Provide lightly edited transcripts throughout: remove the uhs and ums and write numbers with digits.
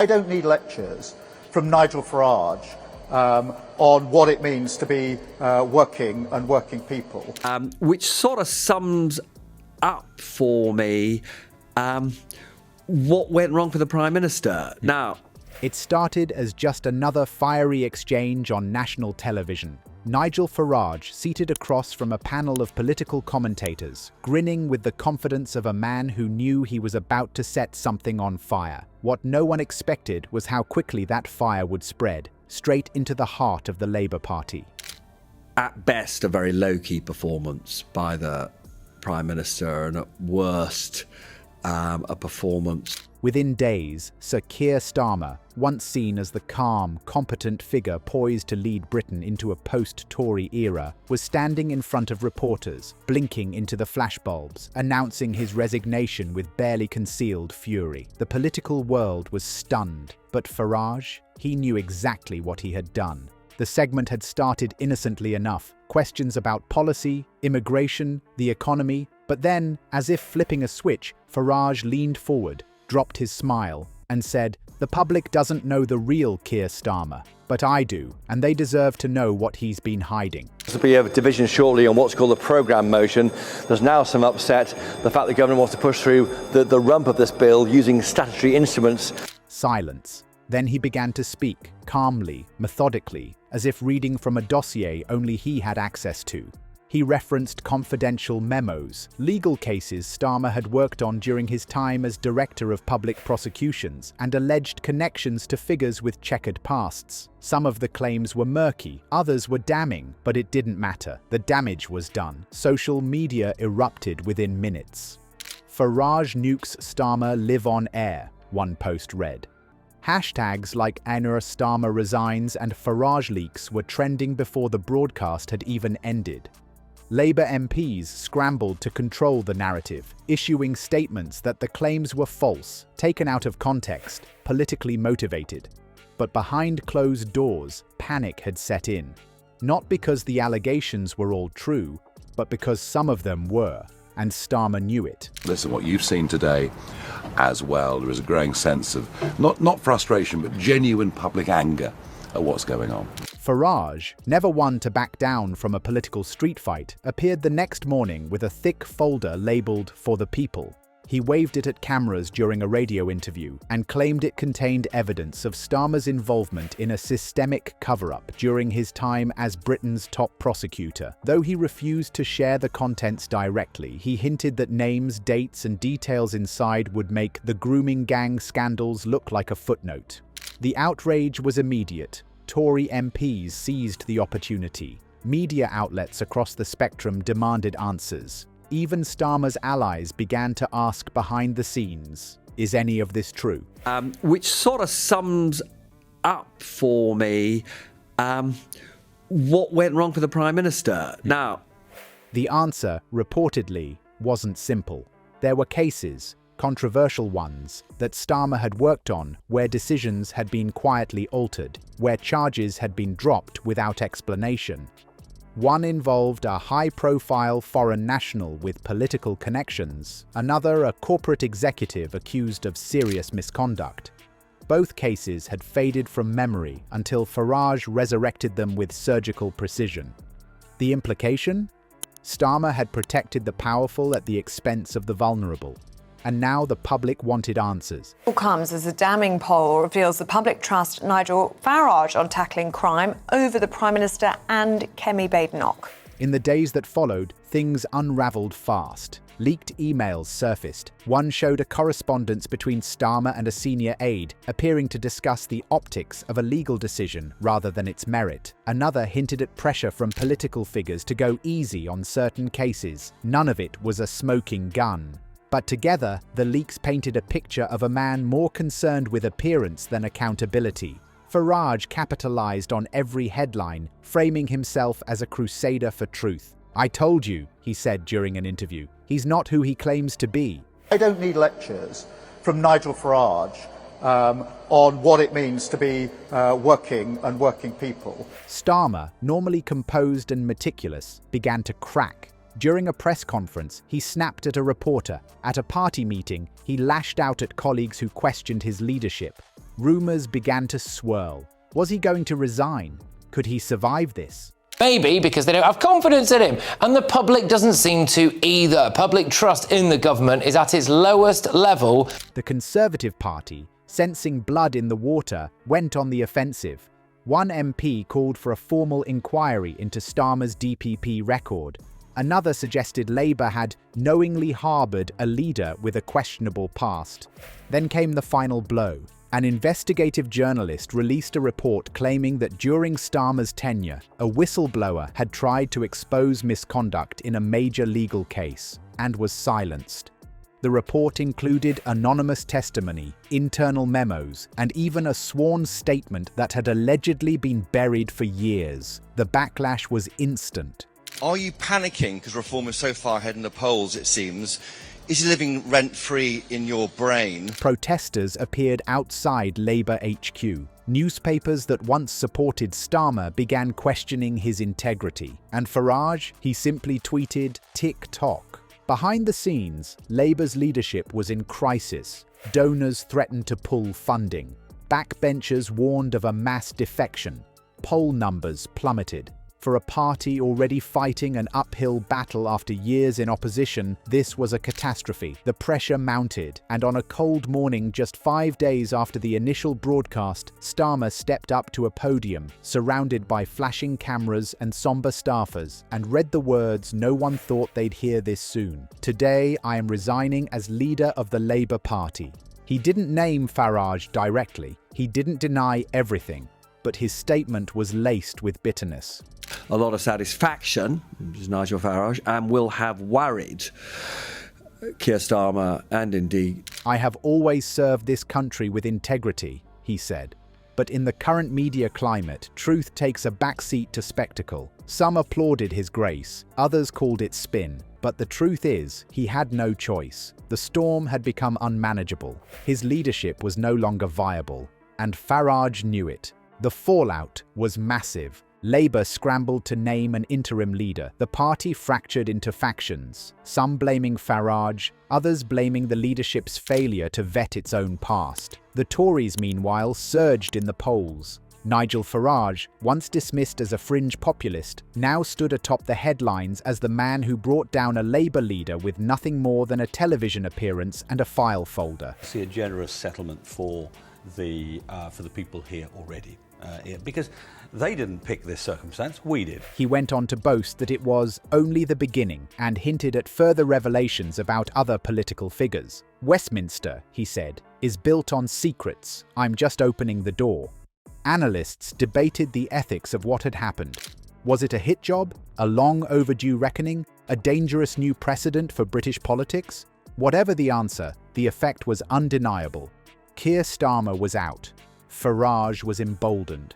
I don't need lectures from Nigel Farage on what it means to be working people. Which sort of sums up for me what went wrong for the Prime Minister. Now, it started as just another fiery exchange on national television. Nigel Farage, seated across from a panel of political commentators, grinning with the confidence of a man who knew he was about to set something on fire. What no one expected was how quickly that fire would spread, straight into the heart of the Labour Party. At best, a very low-key performance by the Prime Minister, and at worst, a performance. Within days, Sir Keir Starmer, once seen as the calm, competent figure poised to lead Britain into a post-Tory era, was standing in front of reporters, blinking into the flashbulbs, announcing his resignation with barely concealed fury. The political world was stunned, but Farage, he knew exactly what he had done. The segment had started innocently enough, questions about policy, immigration, the economy, but then, as if flipping a switch, Farage leaned forward, dropped his smile, and said, "The public doesn't know the real Keir Starmer, but I do, and they deserve to know what he's been hiding." There'll be a division shortly on what's called a programme motion. There's now some upset. The fact the government wants to push through the rump of this bill using statutory instruments. Silence. Then he began to speak, calmly, methodically, as if reading from a dossier only he had access to. He referenced confidential memos, legal cases Starmer had worked on during his time as Director of Public Prosecutions, and alleged connections to figures with checkered pasts. Some of the claims were murky, others were damning, but it didn't matter. The damage was done. Social media erupted within minutes. "Farage nukes Starmer live on air," one post read. Hashtags like Starmer resigns and Farage leaks were trending before the broadcast had even ended. Labour MPs scrambled to control the narrative, issuing statements that the claims were false, taken out of context, politically motivated. But behind closed doors, panic had set in. Not because the allegations were all true, but because some of them were, and Starmer knew it. Listen, what you've seen today as well, there is a growing sense of, not frustration, but genuine public anger at what's going on. Farage, never one to back down from a political street fight, appeared the next morning with a thick folder labelled "For the People." He waved it at cameras during a radio interview and claimed it contained evidence of Starmer's involvement in a systemic cover-up during his time as Britain's top prosecutor. Though he refused to share the contents directly, he hinted that names, dates, and details inside would make the grooming gang scandals look like a footnote. The outrage was immediate. Tory MPs seized the opportunity. Media outlets across the spectrum demanded answers. Even Starmer's allies began to ask behind the scenes, "Is any of this true?" Which sort of sums up for me what went wrong for the Prime Minister. Now, the answer, reportedly, wasn't simple. There were cases, controversial ones, that Starmer had worked on where decisions had been quietly altered, where charges had been dropped without explanation. One involved a high-profile foreign national with political connections, another a corporate executive accused of serious misconduct. Both cases had faded from memory until Farage resurrected them with surgical precision. The implication? Starmer had protected the powerful at the expense of the vulnerable. And now the public wanted answers. It all comes as a damning poll reveals the public trust Nigel Farage on tackling crime over the Prime Minister and Kemi Badenoch. In the days that followed, things unravelled fast. Leaked emails surfaced. One showed a correspondence between Starmer and a senior aide, appearing to discuss the optics of a legal decision rather than its merit. Another hinted at pressure from political figures to go easy on certain cases. None of it was a smoking gun. But together, the leaks painted a picture of a man more concerned with appearance than accountability. Farage capitalized on every headline, framing himself as a crusader for truth. "I told you," he said during an interview. "He's not who he claims to be." I don't need lectures from Nigel Farage on what it means to be working people. Starmer, normally composed and meticulous, began to crack. During a press conference, he snapped at a reporter. At a party meeting, he lashed out at colleagues who questioned his leadership. Rumours began to swirl. Was he going to resign? Could he survive this? Maybe because they don't have confidence in him, and the public doesn't seem to either. Public trust in the government is at its lowest level. The Conservative Party, sensing blood in the water, went on the offensive. One MP called for a formal inquiry into Starmer's DPP record. Another suggested Labour had knowingly harboured a leader with a questionable past. Then came the final blow. An investigative journalist released a report claiming that during Starmer's tenure, a whistleblower had tried to expose misconduct in a major legal case and was silenced. The report included anonymous testimony, internal memos, and even a sworn statement that had allegedly been buried for years. The backlash was instant. Are you panicking because Reform is so far ahead in the polls, it seems? Is he living rent-free in your brain? Protesters appeared outside Labour HQ. Newspapers that once supported Starmer began questioning his integrity. And Farage, he simply tweeted, "Tick-tock." Behind the scenes, Labour's leadership was in crisis. Donors threatened to pull funding. Backbenchers warned of a mass defection. Poll numbers plummeted. For a party already fighting an uphill battle after years in opposition, this was a catastrophe. The pressure mounted, and on a cold morning just 5 days after the initial broadcast, Starmer stepped up to a podium, surrounded by flashing cameras and somber staffers, and read the words no one thought they'd hear this soon. "Today, I am resigning as leader of the Labour Party." He didn't name Farage directly. He didn't deny everything. But his statement was laced with bitterness. A lot of satisfaction, Nigel Farage, and will have worried Keir Starmer and indeed... "I have always served this country with integrity," he said. But in the current media climate, truth takes a backseat to spectacle. Some applauded his grace, others called it spin. But the truth is, he had no choice. The storm had become unmanageable. His leadership was no longer viable, and Farage knew it. The fallout was massive. Labour scrambled to name an interim leader. The party fractured into factions, some blaming Farage, others blaming the leadership's failure to vet its own past. The Tories, meanwhile, surged in the polls. Nigel Farage, once dismissed as a fringe populist, now stood atop the headlines as the man who brought down a Labour leader with nothing more than a television appearance and a file folder. I see a generous settlement for the people here already. Because they didn't pick this circumstance, we did. He went on to boast that it was only the beginning and hinted at further revelations about other political figures. "Westminster," he said, "is built on secrets. I'm just opening the door." Analysts debated the ethics of what had happened. Was it a hit job? A long overdue reckoning? A dangerous new precedent for British politics? Whatever the answer, the effect was undeniable. Keir Starmer was out. Farage was emboldened.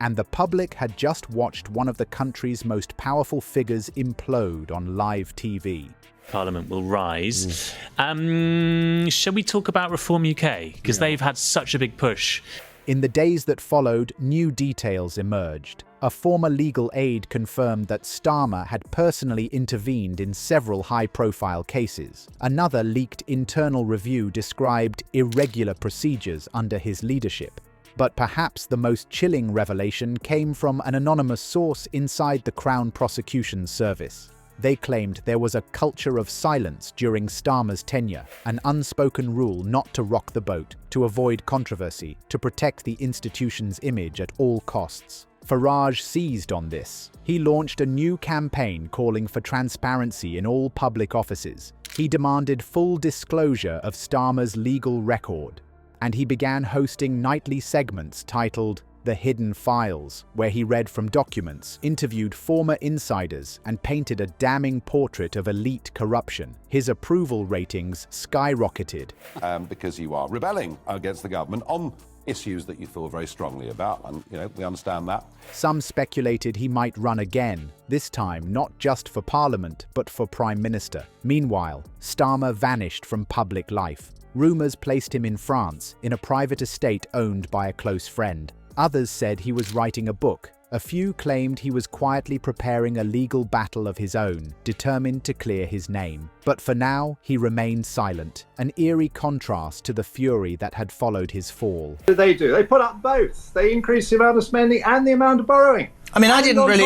And the public had just watched one of the country's most powerful figures implode on live TV. Parliament will rise. Shall we talk about Reform UK? Because they've had such a big push. In the days that followed, new details emerged. A former legal aide confirmed that Starmer had personally intervened in several high-profile cases. Another leaked internal review described irregular procedures under his leadership. But perhaps the most chilling revelation came from an anonymous source inside the Crown Prosecutions Service. They claimed there was a culture of silence during Starmer's tenure, an unspoken rule not to rock the boat, to avoid controversy, to protect the institution's image at all costs. Farage seized on this. He launched a new campaign calling for transparency in all public offices. He demanded full disclosure of Starmer's legal record. And he began hosting nightly segments titled The Hidden Files, where he read from documents, interviewed former insiders, and painted a damning portrait of elite corruption. His approval ratings skyrocketed. Because you are rebelling against the government on issues that you feel very strongly about, and we understand that. Some speculated he might run again, this time not just for Parliament, but for Prime Minister. Meanwhile, Starmer vanished from public life. Rumours placed him in France, in a private estate owned by a close friend. Others said he was writing a book, A few claimed he was quietly preparing a legal battle of his own, determined to clear his name. But for now, he remained silent, an eerie contrast to the fury that had followed his fall. What did they do? They put up both. They increased the amount of spending and the amount of borrowing. I mean, I didn't really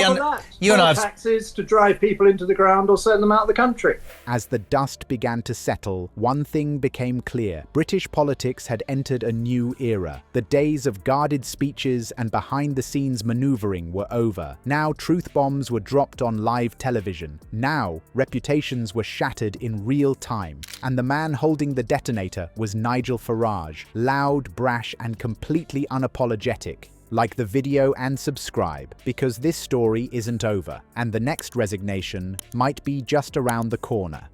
you and I taxes to drive people into the ground or send them out of the country. As the dust began to settle, one thing became clear. British politics had entered a new era. The days of guarded speeches and behind-the-scenes maneuvering were over. Now truth bombs were dropped on live television. Now reputations were shattered in real time. And the man holding the detonator was Nigel Farage, loud, brash, and completely unapologetic. Like the video and subscribe, because this story isn't over, and the next resignation might be just around the corner.